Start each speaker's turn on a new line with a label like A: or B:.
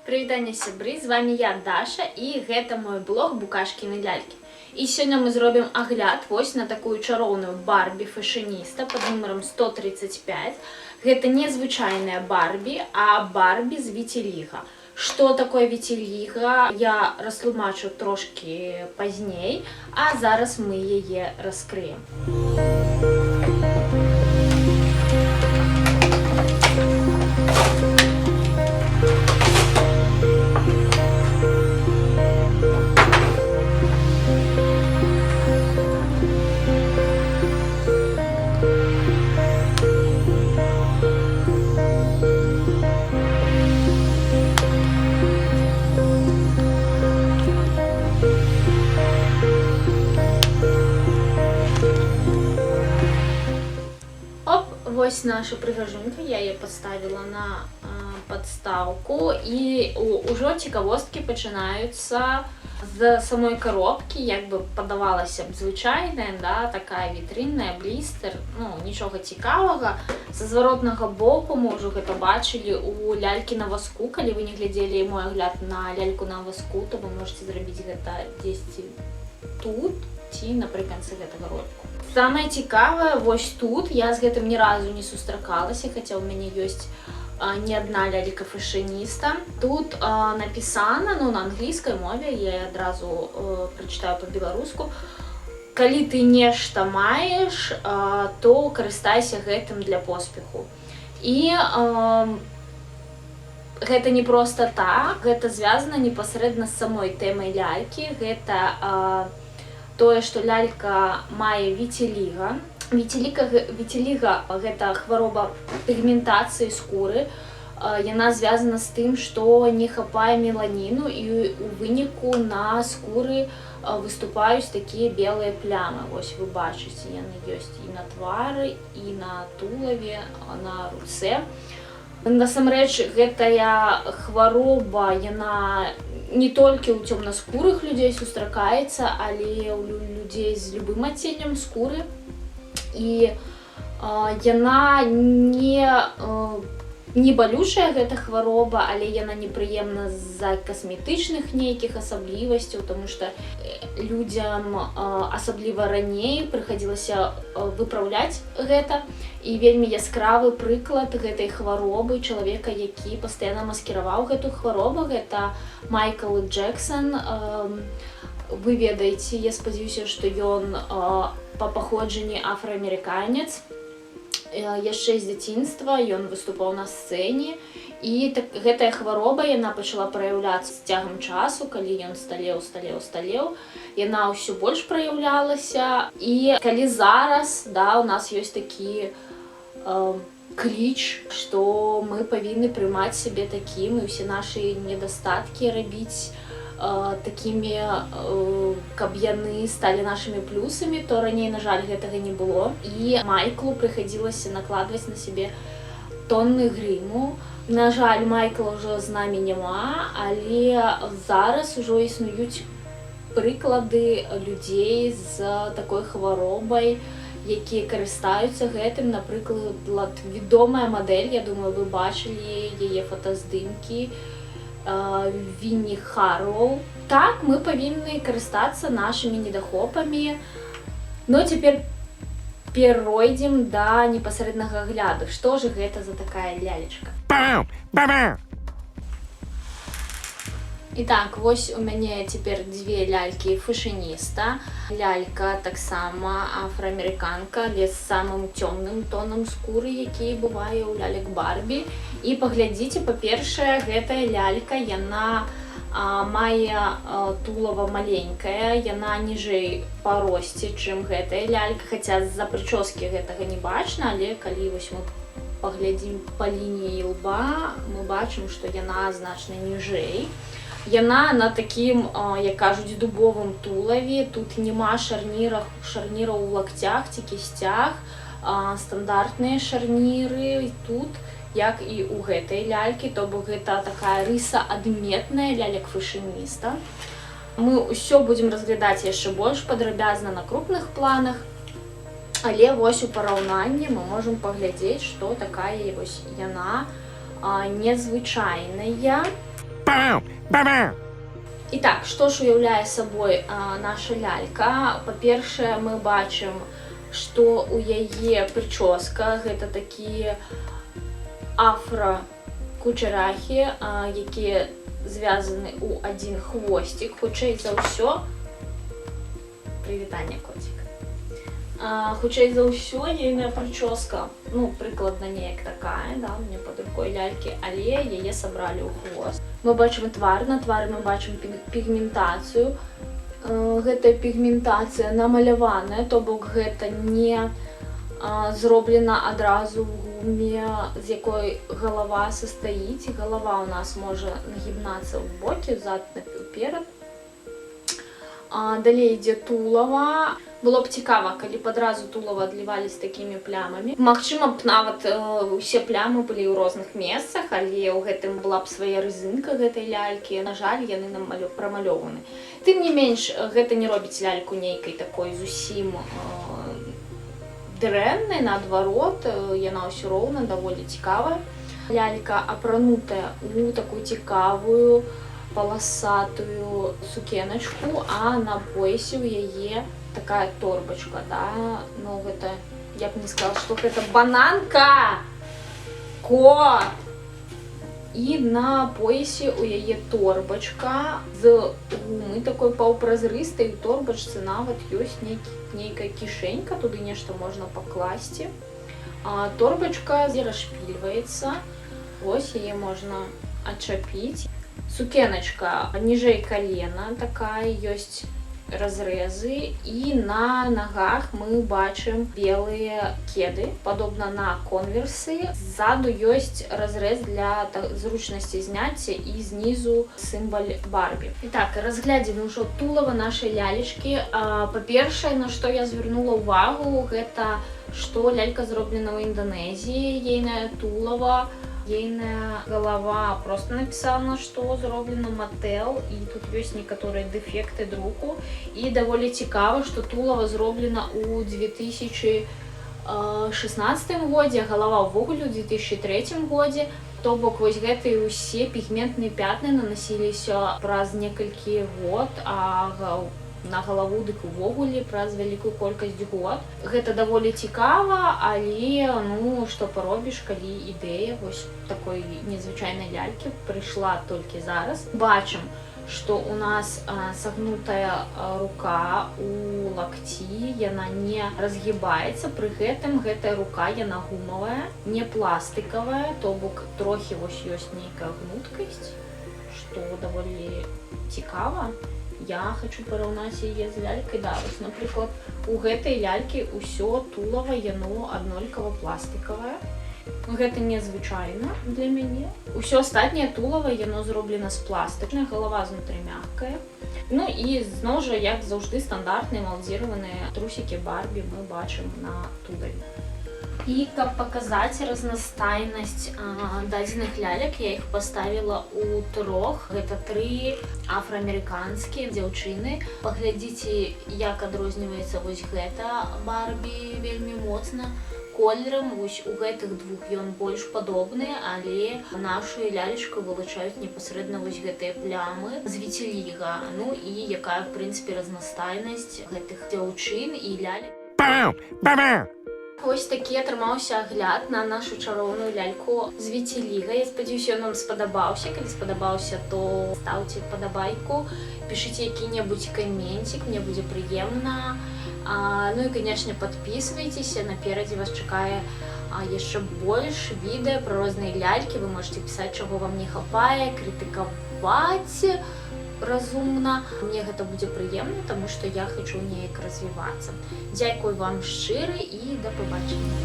A: Прывітанне сябры, з вами я Даша і гэта мой блог Букашкіны лялькі. І сёння мы зробім агляд вось на такую чароўную Барбі фэшыніста пад нумаром 135. Гэта не звычайная Барбі, а Барбі з Вітиліга. Што такое Вітиліга, я растлумачу трошкі пазней, а зараз мы яе раскрыем. Вось наша прыгажунка, я яе паставіла на падстаўку і ўжо цікавосткі пачынаюцца з самой коробкі, як бы падавалася б звычайная, да, такая вітрынная, блістер, ну, нічога цікавага. Са зваротнага боку мы ўжо гэта бачылі у лялькі на васку, калі вы не глядзелі мой агляд на ляльку на васку, то вы можете зрабіць гэта дзесьці тут ці напрыканцы гэтага роліку. Самае цікавае вось тут, я з гэтым ні разу не сустракалася, хаця ў мяне ёсць не адна лялька фэшыніста. Тут напісана, ну, на англійскай мове, я адразу прачытаю па-беларуску. Калі ты нешта маеш, то карыстайся гэтым для поспеху. І гэта не проста так, гэта звязана непасрэдна з самой тэмай лялькі. Гэта тое, што лялька мае вітиліга. Вітиліга – гэта хвароба пігментацыі скуры. Яна звязана з тым, што не хапае меланіну, і ў выніку на скуры выступаюць такія белыя плямы. Вось вы бачыце, яны ёсць і на твары, і на тулаве, на руцэ. Насамрэч, гэтая хвароба, яна не толькі ў цёмнаскурых людзей сустракаецца, але ў людзей з любым адценнем скуры. І яна не балючая, гэта хвароба, але яна непрыемна з-за касметычных нейкіх асаблівасцяў, таму што людзям асабліва раней прыхадзілася выпраўляць гэта. І вельмі яскравы прыклад гэтай хваробы чалавека, які пастаянна маскіраваў гэту хваробу, гэта Майкл Джексон. Вы ведаеце, я спадзяюся, што ён па паходжанні афраамерыканец. Яшчэ з дзяцінства ён выступаў на сцэне, і гэтая хвароба, яна пачала праяўляцца з цягам часу, калі ён сталеў, яна ўсё больш праяўлялася. І калі зараз, да, у нас ёсць такі кліч, што мы павінны прымаць сябе такім і ўсе нашы недастаткі рабіць такімі, каб яны сталі нашымі плюсамі, то раней, на жаль, гэтага не было. І Майклу прыхадзілася накладваць на сябе тонны грыму. На жаль, Майкла ўжо з намі няма, але зараз ужо існуюць прыклады людзей з такой хваробай, якія карыстаюцца гэтым. Напрыклад, вядомая мадэль, я думаю, вы бачылі яе фотаздымкі, Вінні Харроу. Так, мы павінны карыстацца нашымі недахопамі. Ну, цяпер перайдзем да непасрэднага агляду. Што ж гэта за такая лялечка? І так, вось у мяне цяпер дзве лялькі фэшыніста. Лялька таксама афраамерыканка, але з самым цёмным тонам скуры, які бывае ў лялек Барбі. І паглядзіце, па-першае, гэтая лялька, яна мае тулава маленькае, яна ніжэй па росце, чым гэтая лялька, хаця з-за прычоскі гэтага не бачна, але калі вось мы паглядзім па лініі лба, мы бачым, што яна значна ніжэй. Яна на такім, як кажуць, дубовым тулаве, тут няма шарніраў у лакцях ці кісцях, стандартныя шарніры тут, як і ў гэтай лялькі, то бок гэта такая рыса адметная лялек фэшыніста. мы ўсё будзем разглядаць яшчэ больш падрабязна на крупных планах, але вось у параўнанні мы можам паглядзець, што такая вось яна незвычайная. Итак, што ж уяўляе сабой наша лялька? Па-першае, мы бачым, што у яе прычоска гэта такія афра-кучерахі, якія звязаны ў адзін хвосцік. Хутчэй за ўсё, прывітанне, коцік. Хутчэй за ўсё, ейная прычоска, ну, прыкладна неяк такая, да, у мяне пад рукой лялькі, але яе сабралі ў хвост. Мы бачым твар, на твары мы бачым пігментацыю. Гэтая пігментацыя намаляваная, то бок гэта не зроблена адразу ў гуме, з якой галава састаіць. Галава у нас можа нагібнацца ў бокі, зад наперад. Далей ідзе тулава. Было б цікава, калі б адразу тулава адлівалі з такімі плямамі. Магчыма б нават усе плямы былі ў розных месцах, але ў гэтым была б свая рызынка гэтай лялькі. На жаль, яны прамалёваны. Тым не менш, гэта не робіць ляльку нейкай такой зусім дрэннай, наадварот, яна ўсё роўна даволі цікавая. Лялька апранутая ў такую цікавую паласатую сукеначку, а на поясе ў яе такая торбачка, да, ну гэта, я б не сказала, што гэта бананка, кот! І на поясе ў яе торбачка з гумы такой паўпразрыстай, у торбачцы нават ёсць нейкая кішэнька, туды нешта можна пакласці. Торбачка расшпільваецца, вось яе можна адчапіць. Сукеначка ніжэй калена, такая, ёсць разрэзы, і на нагах мы бачым белыя кеды, падобна на конверсы. Ззаду ёсць разрэз для зручнасці зняцця і знізу сімвал Барбі. Итак, разглядзім ужо тулава нашай лялечкі. Па-першае, на што я звярнула ўвагу, гэта што лялька зроблена ў Інданезіі, ейнае тулава, ейная галава, просто написано, што зроблена Mattel, і тут ёсць некаторыя дэфекты друку. І даволі цікава, што тулава зроблена ў 2016 годзе, галава ўвогуле ў 2003 годзе. То бок вось гэтыя ўсе пігментныя пятны нанасіліся праз некалькі год, а на галаву дык увогуле праз вялікую колькасць год. Гэта даволі цікава, але, ну, што паробіш, калі ідэя вось такой незвычайнай лялькі прыйшла толькі зараз. Бачым, што у нас сагнутая рука у лакці, яна не разгібаецца, пры гэтым гэтая рука, яна гумавая, не пластыкавая, то бок трохі вось ёсць нейкая гнуткасць, што даволі цікава. Я хочу параўнаць яе з лялькай. Да, вось, напрыклад, у гэтай лялькі ўсё тулава, яно аднолькава пластыкавае. Гэта незвычайна для мяне. Усё астатняе тулава, яно зроблена з пластыка, галава знутры мяккая. Ну і зноў жа, як заўжды, стандартныя малдзіраваныя трусікі Барбі мы бачым на тулаве. І каб паказаць разнастайнасць дадзеных лялек, я іх паставіла ў трох. Гэта 3 афраамерыканскія дзяўчыны. Паглядзіце, як адрозніваецца вось гэта Барбі вельмі моцна. Колерам вось у гэтых двух ён больш падобны, але нашу лялечку вылучаюць непасрэдна вось гэтыя плямы з віцеліга. Ну і якая, в прынцыпе, разнастайнасць гэтых дзяўчын і лялек. Вось такі атрымаўся агляд на нашу чароўную ляльку з віцеліга. Я спадзяюся, ён вам спадабаўся. Калі спадабаўся, то ставце падабайку, пішыце які-небудзь каменцік, мне будзе прыемна. Ну і, канешне, падпісвайцеся, наперадзе вас чакае яшчэ больш відэа пра розныя лялькі. Вы можете пісаць, чаго вам не хапае, крытыкаваць разумна. Мне гэта будзе прыемна, таму што я хачу неяк развівацца. Дзякую вам шчыра і да пабачення.